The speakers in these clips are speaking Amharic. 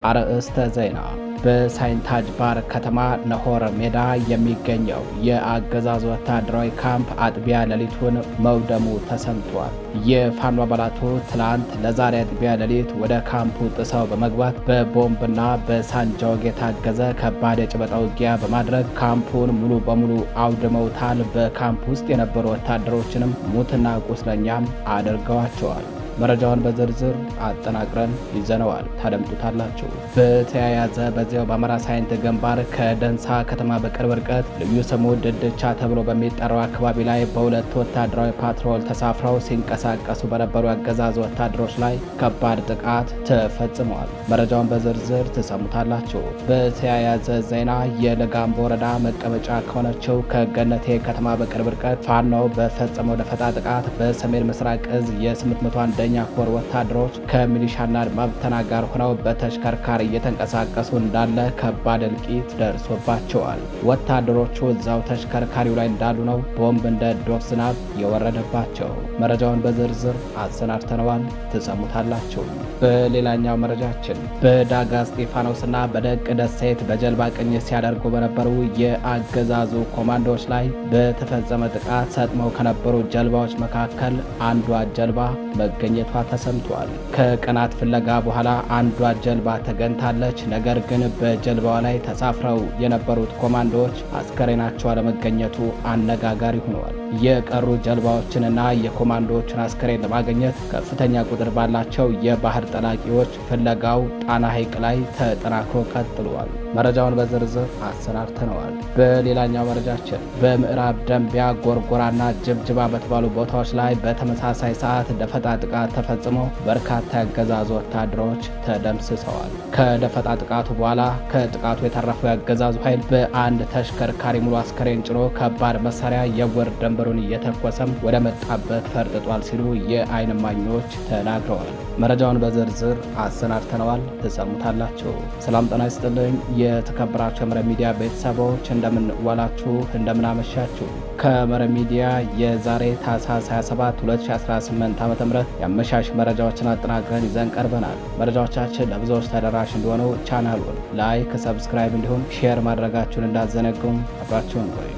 አርዕስተ ዜና። በሳይንታጅ ባር ከተማ ነሆር ሜዳ የሚገኘው የአገዛዝ ወታደራዊ ካምፕ አጥቢያ ሌሊቱን መውደሙ ተሰምቷል። የፋኖ አባላቱ ትላንት ለዛሬ አጥቢያ ሌሊት ወደ ካምፑ ጥሰው በመግባት በቦምብና በሳንጃወግ የታገዘ ከባድ የጨበጣ ውጊያ በማድረግ ካምፑን ሙሉ በሙሉ አውድመውታል። በካምፕ ውስጥ የነበሩ ወታደሮችንም ሙትና ቁስለኛም አድርገዋቸዋል። መረጃውን በዝርዝር አጠናቅረን ይዘነዋል፣ ታደምጡታላችሁ። በተያያዘ በዚያው በአማራ ሳይንት ግንባር ከደንሳ ከተማ በቅርብ ርቀት ልዩ ስሙ ድድቻ ተብሎ በሚጠራው አካባቢ ላይ በሁለት ወታደራዊ ፓትሮል ተሳፍረው ሲንቀሳቀሱ በነበሩ አገዛዝ ወታደሮች ላይ ከባድ ጥቃት ተፈጽመዋል። መረጃውን በዝርዝር ትሰሙታላችሁ። በተያያዘ ዜና የለጋምቦ ወረዳ መቀመጫ ከሆነችው ከገነቴ ከተማ በቅርብ ርቀት ፋኖ በፈጸመው ደፈጣ ጥቃት በሰሜን ምስራቅ እዝ የ801 ኛ ኮር ወታደሮች ከሚሊሻና አድማ ብተና ጋር ሆነው በተሽከርካሪ እየተንቀሳቀሱ እንዳለ ከባድ እልቂት ደርሶባቸዋል። ወታደሮቹ እዛው ተሽከርካሪው ላይ እንዳሉ ነው ቦምብ እንደ ዶፍ ዝናብ የወረደባቸው። መረጃውን በዝርዝር አሰናድተነዋል፣ ትሰሙታላችሁ። በሌላኛው መረጃችን በዳጋ እስጢፋኖስና በደቅ ደሴት በጀልባ ቅኝት ሲያደርጉ በነበሩ የአገዛዙ ኮማንዶዎች ላይ በተፈጸመ ጥቃት ሰጥመው ከነበሩ ጀልባዎች መካከል አንዷ ጀልባ መገኘቷ ተሰምቷል። ከቀናት ፍለጋ በኋላ አንዷ ጀልባ ተገኝታለች። ነገር ግን በጀልባዋ ላይ ተሳፍረው የነበሩት ኮማንዶዎች አስከሬናቸው አለመገኘቱ አነጋጋሪ ሆነዋል። የቀሩ ጀልባዎችንና የኮማንዶዎችን አስከሬን ለማግኘት ከፍተኛ ቁጥር ባላቸው የባህር ጠላቂዎች ፍለጋው ጣና ሐይቅ ላይ ተጠናክሮ ቀጥሏል። መረጃውን በዝርዝር አሰናድተነዋል። በሌላኛው መረጃችን በምዕራብ ደንቢያ ጎርጎራና ጅብጅባ በተባሉ ቦታዎች ላይ በተመሳሳይ ሰዓት ደፈጣ ጥቃት ተፈጽሞ በርካታ ያገዛዙ ወታደሮች ተደምስሰዋል። ከደፈጣ ጥቃቱ በኋላ ከጥቃቱ የተረፈው ያገዛዙ ኃይል በአንድ ተሽከርካሪ ሙሉ አስከሬን ጭኖ ከባድ መሳሪያ የወር ደንበሩን እየተኮሰም ወደ መጣበት ፈርጥጧል ሲሉ የዓይን እማኞች ተናግረዋል። መረጃውን በዝርዝር አሰናድተነዋል፣ ትሰሙታላችሁ። ሰላም ጤና ይስጥልኝ። የተከበራችሁ የመረብ ሚዲያ ቤተሰቦች እንደምን ዋላችሁ፣ እንደምን አመሻችሁ። ከመረብ ሚዲያ የዛሬ ታህሳስ 27 2018 ዓ.ም የአመሻሽ መረጃዎችን አጠናቅረን ይዘን ቀርበናል። መረጃዎቻችን ለብዙዎች ተደራሽ እንዲሆኑ ቻናሉን ላይክ፣ ሰብስክራይብ እንዲሁም ሼር ማድረጋችሁን እንዳዘነጉም አብራችሁን ቆዩ።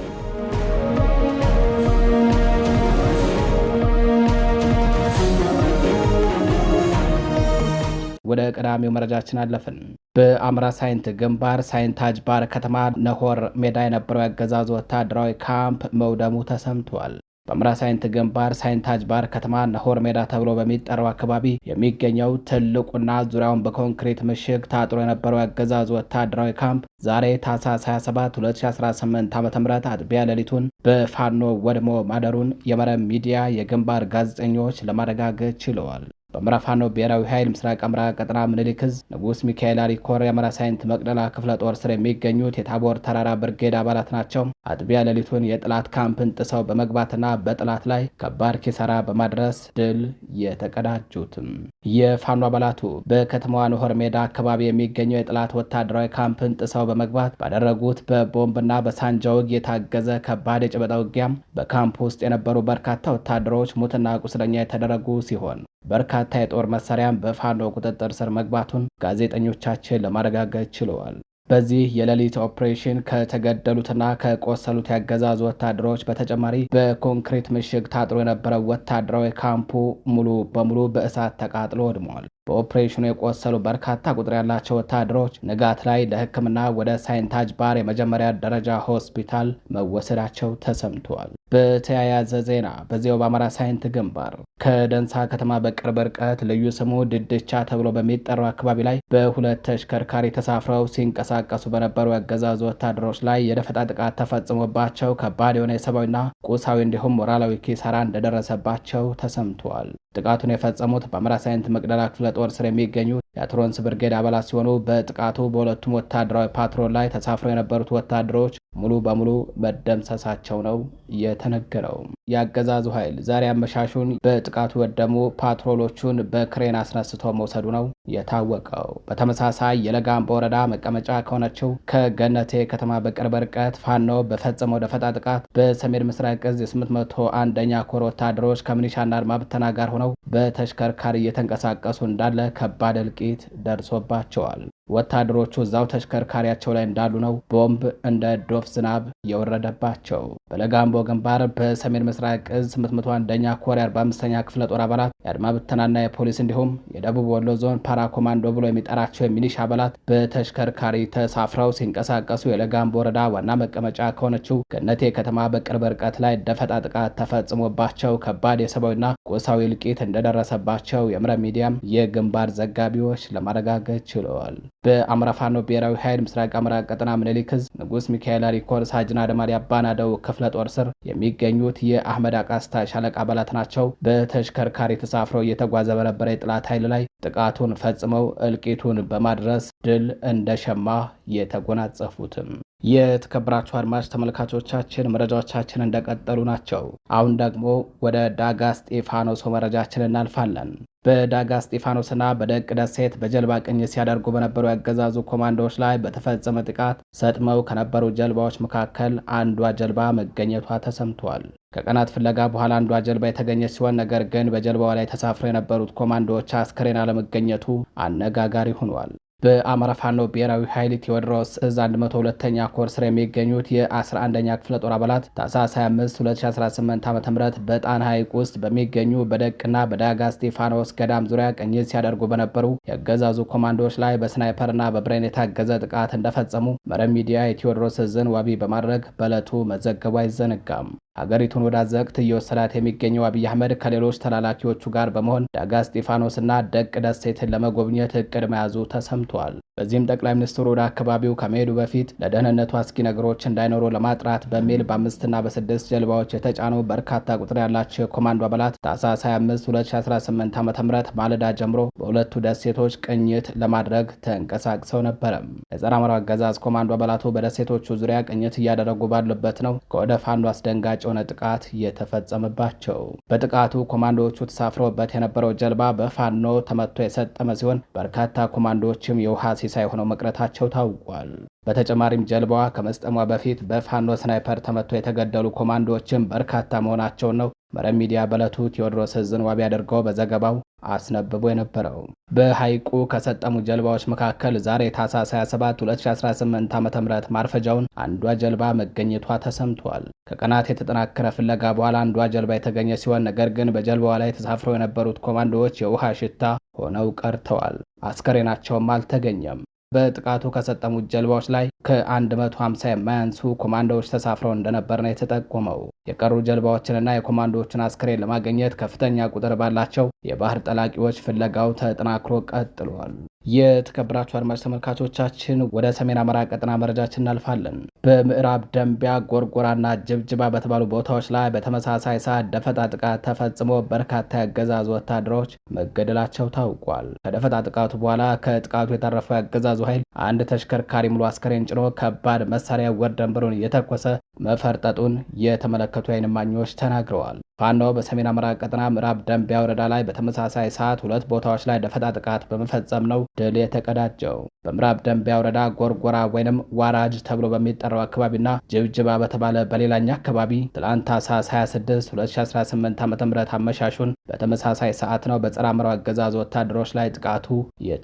ወደ ቀዳሚው መረጃችን አለፍን። በአማራ ሳይንት ግንባር ሳይንታጅ ባር ከተማ ነሆር ሜዳ የነበረው ያገዛዙ ወታደራዊ ካምፕ መውደሙ ተሰምቷል። በአማራ ሳይንት ግንባር ሳይንታጅ ባር ከተማ ነሆር ሜዳ ተብሎ በሚጠራው አካባቢ የሚገኘው ትልቁና ዙሪያውን በኮንክሪት ምሽግ ታጥሮ የነበረው ያገዛዙ ወታደራዊ ካምፕ ዛሬ ታህሳስ 27 2018 ዓ.ም አጥቢያ ሌሊቱን በፋኖ ወድሞ ማደሩን የመረብ ሚዲያ የግንባር ጋዜጠኞች ለማረጋገጥ ችለዋል። በአማራ ፋኖ ብሔራዊ ኃይል ምስራቅ አማራ ቀጠና ምኒልክ ዕዝ ንጉስ ሚካኤል አሪኮር የአማራ ሳይንት መቅደላ ክፍለ ጦር ስር የሚገኙት የታቦር ተራራ ብርጌድ አባላት ናቸው። አጥቢያ ሌሊቱን የጠላት ካምፕን ጥሰው በመግባትና በጠላት ላይ ከባድ ኪሳራ በማድረስ ድል የተቀዳጁትም የፋኖ አባላቱ በከተማዋ ነሆር ሜዳ አካባቢ የሚገኘው የጠላት ወታደራዊ ካምፕን ጥሰው በመግባት ባደረጉት በቦምብና በሳንጃወግ የታገዘ ከባድ የጨበጣ ውጊያም በካምፕ ውስጥ የነበሩ በርካታ ወታደሮች ሙትና ቁስለኛ የተደረጉ ሲሆን በርካታ የጦር መሳሪያም በፋኖ ቁጥጥር ስር መግባቱን ጋዜጠኞቻችን ለማረጋገጥ ችለዋል። በዚህ የሌሊት ኦፕሬሽን ከተገደሉትና ከቆሰሉት ያገዛዙ ወታደሮች በተጨማሪ በኮንክሪት ምሽግ ታጥሮ የነበረው ወታደራዊ ካምፑ ሙሉ በሙሉ በእሳት ተቃጥሎ ወድሟል። በኦፕሬሽኑ የቆሰሉ በርካታ ቁጥር ያላቸው ወታደሮች ንጋት ላይ ለሕክምና ወደ ሳይንታጅ ባር የመጀመሪያ ደረጃ ሆስፒታል መወሰዳቸው ተሰምተዋል። በተያያዘ ዜና በዚያው በአማራ ሳይንት ግንባር ከደንሳ ከተማ በቅርብ ርቀት ልዩ ስሙ ድድቻ ተብሎ በሚጠራው አካባቢ ላይ በሁለት ተሽከርካሪ ተሳፍረው ሲንቀሳቀሱ በነበሩ ያገዛዙ ወታደሮች ላይ የደፈጣ ጥቃት ተፈጽሞባቸው ከባድ የሆነ የሰብአዊና ቁሳዊ እንዲሁም ሞራላዊ ኪሳራ እንደደረሰባቸው ተሰምተዋል። ጥቃቱን የፈጸሙት በአማራ ሳይንት መቅደላ ክፍለ ጦር ስር የሚገኙ የአትሮንስ ብርጌድ አባላት ሲሆኑ በጥቃቱ በሁለቱም ወታደራዊ ፓትሮል ላይ ተሳፍረው የነበሩት ወታደሮች ሙሉ በሙሉ መደምሰሳቸው ነው የተነገረው። የአገዛዙ ኃይል ዛሬ አመሻሹን በጥቃቱ ወደሙ ፓትሮሎቹን በክሬን አስነስቶ መውሰዱ ነው የታወቀው። በተመሳሳይ የለጋምቦ ወረዳ መቀመጫ ከሆነችው ከገነቴ ከተማ በቅርብ ርቀት ፋኖ በፈጸመው ደፈጣ ጥቃት በሰሜን ምስራቅ እዝ የ801ኛ ኮር ወታደሮች ከሚሊሻና አድማ ብተና ጋር ሆነው በተሽከርካሪ እየተንቀሳቀሱ እንዳለ ከባድ እልቂት ደርሶባቸዋል። ወታደሮቹ እዛው ተሽከርካሪያቸው ላይ እንዳሉ ነው ቦምብ እንደ ዶፍ ዝናብ የወረደባቸው። በለጋምቦ ግንባር በሰሜን ምስራቅ እዝ 801ኛ ኮር 45ኛ ክፍለ ጦር አባላት የአድማ ብተናና የፖሊስ እንዲሁም የደቡብ ወሎ ዞን ፓራ ኮማንዶ ብሎ የሚጠራቸው የሚሊሻ አባላት በተሽከርካሪ ተሳፍረው ሲንቀሳቀሱ የለጋምቦ ወረዳ ዋና መቀመጫ ከሆነችው ገነቴ ከተማ በቅርብ ርቀት ላይ ደፈጣ ጥቃት ተፈጽሞባቸው ከባድ የሰብአዊና ቁሳዊ እልቂት እንደደረሰባቸው የምረ ሚዲያም የግንባር ዘጋቢዎች ለማረጋገጥ ችለዋል። በአማራ ፋኖ ብሔራዊ ኃይል ምስራቅ አማራ ቀጠና ምኒልክ ዕዝ ንጉስ ሚካኤል ሪኮር ሳጅን አደማሊ አባናደው ክፍለ ጦር ስር የሚገኙት የአህመድ አቃስታ ሻለቃ አባላት ናቸው። በተሽከርካሪ ተሳፍረው እየተጓዘ በነበረ የጥላት ኃይል ላይ ጥቃቱን ፈጽመው እልቂቱን በማድረስ ድል እንደሸማ የተጎናጸፉትም። የተከበራችሁ አድማጭ ተመልካቾቻችን መረጃዎቻችን እንደቀጠሉ ናቸው። አሁን ደግሞ ወደ ዳጋ እስጢፋኖስ መረጃችን እናልፋለን። በዳጋ እስጢፋኖስና በደቅ ደሴት በጀልባ ቅኝት ሲያደርጉ በነበሩ ያገዛዙ ኮማንዶዎች ላይ በተፈጸመ ጥቃት ሰጥመው ከነበሩ ጀልባዎች መካከል አንዷ ጀልባ መገኘቷ ተሰምቷል። ከቀናት ፍለጋ በኋላ አንዷ ጀልባ የተገኘች ሲሆን ነገር ግን በጀልባዋ ላይ ተሳፍረው የነበሩት ኮማንዶዎች አስከሬን አለመገኘቱ አነጋጋሪ ሆኗል። በአማራ ፋኖ ብሔራዊ ኃይል ቴዎድሮስ ዕዝ 102ኛ ኮር ስር የሚገኙት የ11ኛ ክፍለ ጦር አባላት ታኅሳስ 25 2018 ዓ.ም በጣና ሐይቅ ውስጥ በሚገኙ በደቅና በዳጋ እስጢፋኖስ ገዳም ዙሪያ ቅኝት ሲያደርጉ በነበሩ የአገዛዙ ኮማንዶዎች ላይ በስናይፐርና በብሬን የታገዘ ጥቃት እንደፈጸሙ መረብ ሚዲያ የቴዎድሮስ ዕዝን ዋቢ በማድረግ በዕለቱ መዘገቡ አይዘነጋም። ሀገሪቱን ወደ አዘቅት እየወሰዳት የሚገኘው አብይ አህመድ ከሌሎች ተላላኪዎቹ ጋር በመሆን ዳጋ እስጢፋኖስና ደቅ ደሴትን ለመጎብኘት እቅድ መያዙ ተሰምቷል። በዚህም ጠቅላይ ሚኒስትሩ ወደ አካባቢው ከመሄዱ በፊት ለደህንነቱ አስጊ ነገሮች እንዳይኖሩ ለማጥራት በሚል በ5ና በ6 ጀልባዎች የተጫኑ በርካታ ቁጥር ያላቸው የኮማንዶ አባላት ታኅሳስ 25 2018 ዓ.ም ማለዳ ጀምሮ በሁለቱ ደሴቶች ቅኝት ለማድረግ ተንቀሳቅሰው ነበረ። የጸረ አማራው አገዛዝ ኮማንዶ አባላቱ በደሴቶቹ ዙሪያ ቅኝት እያደረጉ ባሉበት ነው ከወደ ፋኖ አስደንጋጭ የሆነ ጥቃት የተፈጸመባቸው። በጥቃቱ ኮማንዶዎቹ ተሳፍረውበት የነበረው ጀልባ በፋኖ ተመቶ የሰጠመ ሲሆን በርካታ ኮማንዶዎችም የውሃ ሲሳይ ሆነው መቅረታቸው ታውቋል። በተጨማሪም ጀልባዋ ከመስጠሟ በፊት በፋኖ ስናይፐር ተመቶ የተገደሉ ኮማንዶዎችም በርካታ መሆናቸውን ነው መረብ ሚዲያ በዕለቱ ቴዎድሮስ ዕዝን ዋቢ አድርገው በዘገባው አስነብቦ የነበረው። በሐይቁ ከሰጠሙ ጀልባዎች መካከል ዛሬ ታኅሳስ 27 2018 ዓ.ም ማርፈጃውን አንዷ ጀልባ መገኘቷ ተሰምቷል። ከቀናት የተጠናከረ ፍለጋ በኋላ አንዷ ጀልባ የተገኘ ሲሆን ነገር ግን በጀልባዋ ላይ ተሳፍረው የነበሩት ኮማንዶዎች የውሃ ሽታ ሆነው ቀርተዋል። አስከሬናቸውም አልተገኘም። በጥቃቱ ከሰጠሙት ጀልባዎች ላይ ከ150 የማያንሱ ኮማንዶዎች ተሳፍረው እንደነበር ነው የተጠቆመው። የቀሩ ጀልባዎችንና የኮማንዶዎችን አስክሬን ለማግኘት ከፍተኛ ቁጥር ባላቸው የባህር ጠላቂዎች ፍለጋው ተጠናክሮ ቀጥሏል። የተከበራችሁ አድማጭ ተመልካቾቻችን ወደ ሰሜን አማራ ቀጠና መረጃችን እናልፋለን። በምዕራብ ደንቢያ ጎርጎራና ጅብጅባ በተባሉ ቦታዎች ላይ በተመሳሳይ ሰዓት ደፈጣ ጥቃት ተፈጽሞ በርካታ ያገዛዙ ወታደሮች መገደላቸው ታውቋል። ከደፈጣ ጥቃቱ በኋላ ከጥቃቱ የተረፈው ያገዛዙ ኃይል አንድ ተሽከርካሪ ሙሉ አስከሬን ጭኖ ከባድ መሳሪያ ወር ደንበሩን እየተኮሰ መፈርጠጡን የተመለከቱ የዓይን እማኞች ተናግረዋል። ፋኖ በሰሜን አማራ ቀጠና ምዕራብ ደንቢያ ወረዳ ላይ በተመሳሳይ ሰዓት ሁለት ቦታዎች ላይ ደፈጣ ጥቃት በመፈጸም ነው ድል የተቀዳጀው። በምዕራብ ደንቢያ ወረዳ ጎርጎራ ወይንም ዋራጅ ተብሎ በሚጠራው አካባቢና ጅብጅባ በተባለ በሌላኛ አካባቢ ትላንት ታኅሳስ 26 2018 ዓ.ም አመሻሹን በተመሳሳይ ሰዓት ነው በጸረ አማራው አገዛዝ ወታደሮች ላይ ጥቃቱ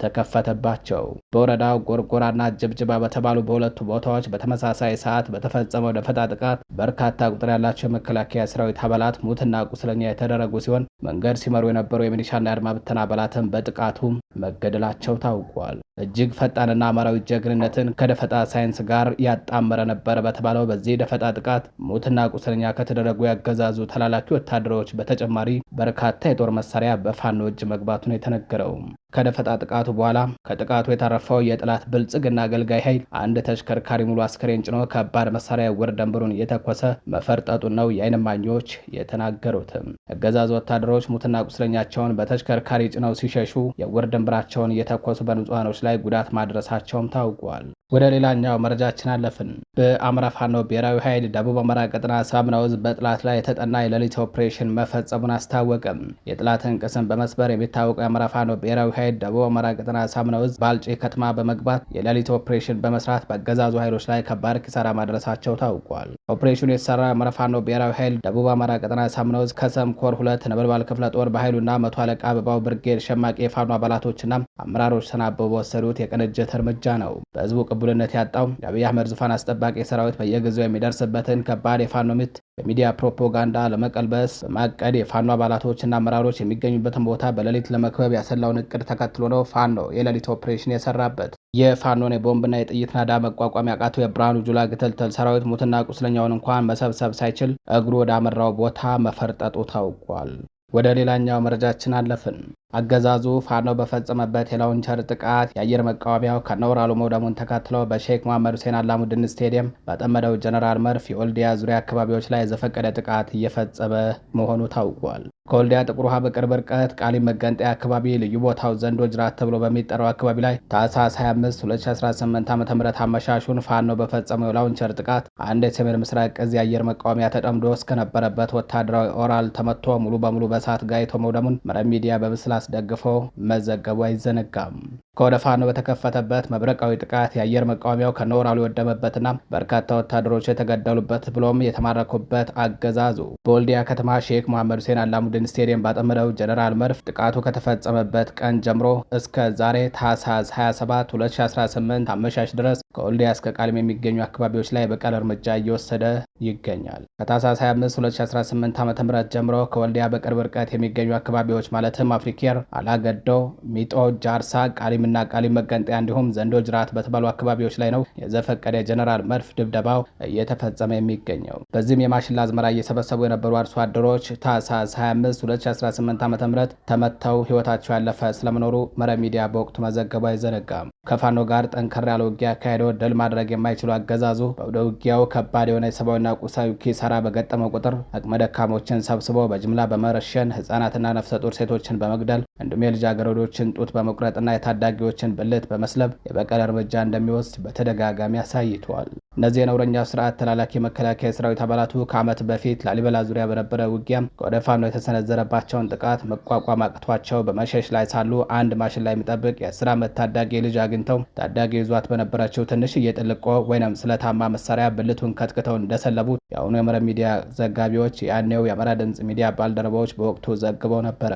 የተከፈተባቸው። በወረዳው ጎርጎራና ጅብጅባ በተባሉ በሁለቱ ቦታዎች በተመሳሳይ ሰዓት በተፈጸመው ደፈጣ ጥቃት በርካታ ቁጥር ያላቸው የመከላከያ ሰራዊት አባላት ሙትና ቁስለኛ የተደረጉ ሲሆን መንገድ ሲመሩ የነበሩ የሚሊሻና የአድማ ብተና አባላትም በጥቃቱ መገደላቸው ታውቋል። እጅግ ፈጣንና አማራዊ ጀግንነትን ከደፈጣ ሳይንስ ጋር ያጣመረ ነበር በተባለው በዚህ ደፈጣ ጥቃት ሙትና ቁስለኛ ከተደረጉ ያገዛዙ ተላላኪ ወታደሮች በተጨማሪ በርካታ የጦር መሳሪያ በፋኖ እጅ መግባቱን የተነገረው። ከደፈጣ ጥቃቱ በኋላ ከጥቃቱ የተረፈው የጠላት ብልጽግና አገልጋይ ኃይል አንድ ተሽከርካሪ ሙሉ አስከሬን ጭኖ ከባድ መሳሪያ ወር ደንበሩን እየተኮሰ መፈርጠጡን ነው የዓይን እማኞች የተናገሩትም። አገዛዙ ወታደሮች ሙትና ቁስለኛቸውን በተሽከርካሪ ጭነው ሲሸሹ የወር ደንበራቸውን እየተኮሱ በንጹሃኖች ላይ ጉዳት ማድረሳቸውም ታውቋል። ወደ ሌላኛው መረጃችን አለፍን። በአማራ ፋኖ ብሔራዊ ኃይል ደቡብ አማራ ቀጠና ሳምና ዕዝ በጠላት ላይ የተጠና የሌሊት ኦፕሬሽን መፈጸሙን አስታወቀም። የጠላትን ቅስም በመስበር የሚታወቀው የአማራ ፋኖ ብሔራዊ ኃይል ደቡብ አማራ ቀጠና ሳምና ዕዝ ባልጪ ከተማ በመግባት የሌሊት ኦፕሬሽን በመስራት በአገዛዙ ኃይሎች ላይ ከባድ ኪሳራ ማድረሳቸው ታውቋል። ኦፕሬሽኑ የተሰራ የአማራ ፋኖ ብሔራዊ ኃይል ደቡብ አማራ ቀጠና ሳምና ዕዝ ከሰም ኮር 2 ነበልባል ክፍለ ጦር በኃይሉና መቶ አለቃ አበባው ብርጌድ ሸማቂ የፋኖ አባላቶችና አመራሮች ተናበው በወሰዱት የቅንጅት እርምጃ ነው። በህዝቡ ቅቡልነት ያጣው የአብይ አህመድ ዙፋን አስጠባቂ ሰራዊት በየጊዜው የሚደርስበትን ከባድ የፋኖ ምት በሚዲያ ፕሮፓጋንዳ ለመቀልበስ በማቀድ የፋኖ አባላቶችና አመራሮች የሚገኙበትን ቦታ በሌሊት ለመክበብ ያሰላውን እቅድ ተከትሎ ነው ፋኖ የሌሊት ኦፕሬሽን የሰራበት። የፋኖን የቦምብና የጥይት ናዳ መቋቋም ያቃተው የብርሃኑ ጁላ ግትልትል ሰራዊት ሙትና ቁስለኛውን እንኳን መሰብሰብ ሳይችል እግሩ ወደ አመራው ቦታ መፈርጠጡ ታውቋል። ወደ ሌላኛው መረጃችን አለፍን። አገዛዙ ፋኖ በፈጸመበት የላውንቸር ጥቃት የአየር መቃወሚያው ከነውራሉ መውደሙን ተከትሎ በሼክ መሐመድ ሁሴን አላሙዲን ስቴዲየም በጠመደው ጀነራል መርፍ የወልዲያ ዙሪያ አካባቢዎች ላይ የዘፈቀደ ጥቃት እየፈጸመ መሆኑ ታውቋል። ከወልዲያ ጥቁር ውሃ በቅርብ ርቀት ቃሊም መገንጠያ አካባቢ ልዩ ቦታው ዘንዶ ጅራት ተብሎ በሚጠራው አካባቢ ላይ ታህሳስ 25 2018 ዓ.ም አመሻሹን ፋኖ በፈጸመው የላውንቸር ጥቃት አንድ የሰሜን ምስራቅ እዝ የአየር መቃወሚያ ተጠምዶ እስከነበረበት ወታደራዊ ኦራል ተመቶ ሙሉ በሙሉ በእሳት ጋይቶ መውደሙን መረብ ሚዲያ በምስል አስደግፎ መዘገቡ አይዘነጋም። ከወደ ፋኖ በተከፈተበት መብረቃዊ ጥቃት የአየር መቃወሚያው ከነወራሉ የወደመበትና በርካታ ወታደሮች የተገደሉበት ብሎም የተማረኩበት አገዛዙ በወልዲያ ከተማ ሼክ መሐመድ ሁሴን አላሙዲን ስቴዲየም ባጠመደው ጀነራል መርፍ ጥቃቱ ከተፈጸመበት ቀን ጀምሮ እስከ ዛሬ ታህሳስ 27 2018 አመሻሽ ድረስ ከወልዲያ እስከ ቃሊም የሚገኙ አካባቢዎች ላይ በቀል እርምጃ እየወሰደ ይገኛል። ከታህሳስ 25 2018 ዓ.ም ጀምሮ ከወልዲያ በቅርብ ርቀት የሚገኙ አካባቢዎች ማለትም አፍሪኬር፣ አላገዶ፣ ሚጦ፣ ጃርሳ፣ ቃሊምና ቃሊም መገንጠያ እንዲሁም ዘንዶ ጅራት በተባሉ አካባቢዎች ላይ ነው የዘፈቀደ የጀነራል መርፍ ድብደባው እየተፈጸመ የሚገኘው። በዚህም የማሽላ አዝመራ እየሰበሰቡ የነበሩ አርሶ አደሮች ታህሳስ 25 2018 ዓ.ም ተመተው ህይወታቸው ያለፈ ስለመኖሩ መረብ ሚዲያ በወቅቱ መዘገቡ አይዘነጋም። ከፋኖ ጋር ጠንከር ያለ ውጊያ አካሄደው ድል ማድረግ የማይችሉ አገዛዙ ወደ ውጊያው ከባድ የሆነ የሰብአዊና ቁሳዊ ኪሳራ በገጠመው ቁጥር አቅመ ደካሞችን ሰብስቦ በጅምላ በመረሸን ህጻናትና ነፍሰ ጡር ሴቶችን በመግደል እንዲሁም የልጃገረዶችን ጡት በመቁረጥና የታዳጊዎችን ብልት በመስለብ የበቀል እርምጃ እንደሚወስድ በተደጋጋሚ አሳይቷል። እነዚህ የነውረኛው ስርዓት ተላላኪ መከላከያ ሰራዊት አባላቱ ከዓመት በፊት ላሊበላ ዙሪያ በነበረ ውጊያ ከወደ ፋኖ የተሰነዘረባቸውን ጥቃት መቋቋም አቅቷቸው በመሸሽ ላይ ሳሉ አንድ ማሽን ላይ የሚጠብቅ የ10 ዓመት ታዳጊ ልጅ አግኝተው ታዳጊ ይዟት በነበረችው ትንሽዬ ጥልቆ ወይንም ስለታማ መሳሪያ ብልቱን ከትክተው እንደሰለቡት የአሁኑ የመረብ ሚዲያ ዘጋቢዎች ያኔው የአማራ ድምፅ ሚዲያ ባልደረባዎች በወቅቱ ዘግበው ነበረ።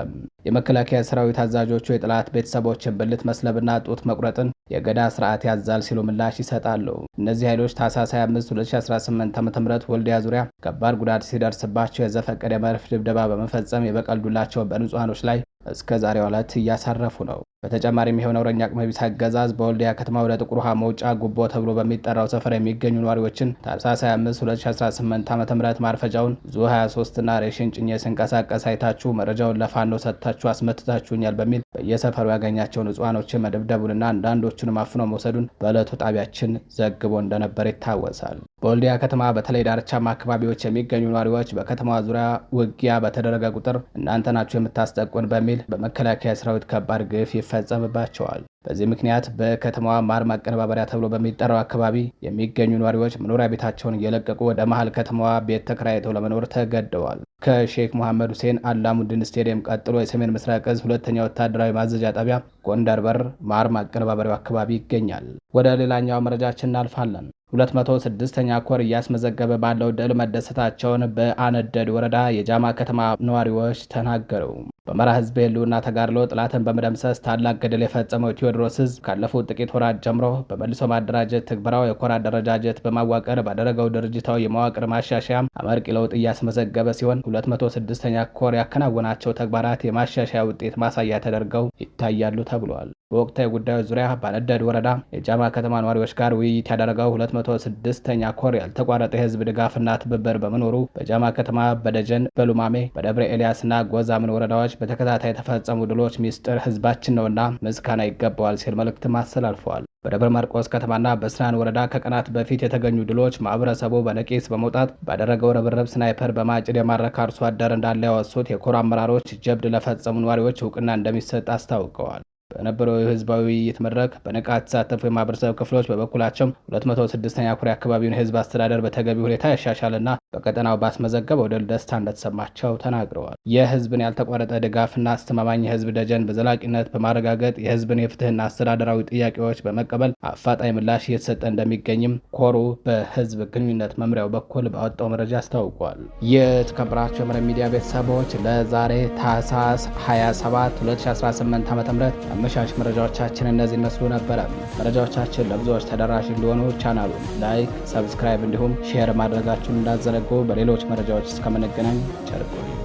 የመከላከያ ሰራዊት አዛዦቹ የጠላት ቤተሰቦችን ብልት መስለብና ጡት መቁረጥን የገዳ ስርዓት ያዛል ሲሉ ምላሽ ይሰጣሉ። እነዚህ ኃይሎች ታህሳስ 25 2018 ዓ.ም ወልዲያ ዙሪያ ከባድ ጉዳት ሲደርስባቸው የዘፈቀደ መርፍ ድብደባ በመፈጸም የበቀል ዱላቸውን በንጹሃኖች ላይ እስከ ዛሬው ዕለት እያሳረፉ ነው። በተጨማሪም የሆነ ነውረኛ አቅመቢስ አገዛዝ በወልዲያ ከተማ ወደ ጥቁር ውሃ መውጫ ጉቦ ተብሎ በሚጠራው ሰፈር የሚገኙ ነዋሪዎችን ታህሳስ 25 2018 ዓ.ም ማርፈጃውን ዙ 23 እና ሬሽን ጭኜ ስንቀሳቀስ አይታችሁ መረጃውን ለፋኖ ሰጥታችሁ አስመትታችሁኛል በሚል በየሰፈሩ ያገኛቸው ንጹሃኖችን መደብደቡንና አንዳንዶቹንም አፍኖ መውሰዱን በዕለቱ ጣቢያችን ዘግቦ እንደነበር ይታወሳል። በወልዲያ ከተማ በተለይ ዳርቻማ አካባቢዎች የሚገኙ ነዋሪዎች በከተማዋ ዙሪያ ውጊያ በተደረገ ቁጥር እናንተ ናችሁ የምታስጠቁን በሚል በመከላከያ ሰራዊት ከባድ ግፍ ይፈጸምባቸዋል። በዚህ ምክንያት በከተማዋ ማር ማቀነባበሪያ ተብሎ በሚጠራው አካባቢ የሚገኙ ነዋሪዎች መኖሪያ ቤታቸውን እየለቀቁ ወደ መሀል ከተማዋ ቤት ተከራይተው ለመኖር ተገደዋል። ከሼክ መሐመድ ሁሴን አላሙዲን ስቴዲየም ቀጥሎ የሰሜን ምስራቅ እዝ ሁለተኛ ወታደራዊ ማዘዣ ጣቢያ ጎንደር በር ማር ማቀነባበሪያው አካባቢ ይገኛል። ወደ ሌላኛው መረጃችን እናልፋለን። 206ኛ ኮር እያስመዘገበ ባለው ድል መደሰታቸውን በአነደድ ወረዳ የጃማ ከተማ ነዋሪዎች ተናገሩ። በአማራ ሕዝብ የህልውና ተጋድሎ ጥላትን በመደምሰስ ታላቅ ገድል የፈጸመው ቴዎድሮስ ዕዝ ካለፉት ጥቂት ወራት ጀምሮ በመልሶ ማደራጀት ትግበራው የኮር አደረጃጀት በማዋቀር ባደረገው ድርጅታዊ የመዋቅር ማሻሻያ አመርቂ ለውጥ እያስመዘገበ ሲሆን 206ኛ ኮር ያከናወናቸው ተግባራት የማሻሻያ ውጤት ማሳያ ተደርገው ይታያሉ ተብሏል። በወቅታዊ ጉዳዮች ዙሪያ ባነደድ ወረዳ የጃማ ከተማ ነዋሪዎች ጋር ውይይት ያደረገው 206ኛ ኮር ያልተቋረጠ የህዝብ ድጋፍና ትብብር በመኖሩ በጃማ ከተማ፣ በደጀን፣ በሉማሜ፣ በደብረ ኤልያስና ጎዛምን ወረዳዎች በተከታታይ የተፈጸሙ ድሎች ሚስጥር ህዝባችን ነውና ምስጋና ይገባዋል ሲል መልእክትም አስተላልፈዋል። በደብረ ማርቆስ ከተማና በስናን ወረዳ ከቀናት በፊት የተገኙ ድሎች ማህበረሰቡ በነቂስ በመውጣት ባደረገው ርብርብ ስናይፐር በማጭድ የማረከ አርሶ አደር እንዳለ ያወሱት የኮር አመራሮች ጀብድ ለፈጸሙ ነዋሪዎች እውቅና እንደሚሰጥ አስታውቀዋል። በነበረው የህዝባዊ ውይይት መድረክ በንቃት የተሳተፉ የማህበረሰብ ክፍሎች በበኩላቸው 206ኛ ኩሪ አካባቢውን የህዝብ አስተዳደር በተገቢ ሁኔታ ያሻሻልና በቀጠናው ባስመዘገበው ድል ደስታ እንደተሰማቸው ተናግረዋል። የህዝብን ያልተቋረጠ ድጋፍና አስተማማኝ የህዝብ ደጀን በዘላቂነት በማረጋገጥ የህዝብን የፍትህና አስተዳደራዊ ጥያቄዎች በመቀበል አፋጣኝ ምላሽ እየተሰጠ እንደሚገኝም ኮሩ በህዝብ ግንኙነት መምሪያው በኩል ባወጣው መረጃ አስታውቋል። የተከበራቸው የመረብ ሚዲያ ቤተሰቦች ለዛሬ ታህሳስ 27 2018 ዓ.ም አመሻሽ መረጃዎቻችን እነዚህ ይመስሉ ነበረ። መረጃዎቻችን ለብዙዎች ተደራሽ እንዲሆኑ ቻናሉን ላይክ፣ ሰብስክራይብ እንዲሁም ሼር ማድረጋችሁን እንዳዘነጉ። በሌሎች መረጃዎች እስከምንገናኝ ቸር ቆዩ።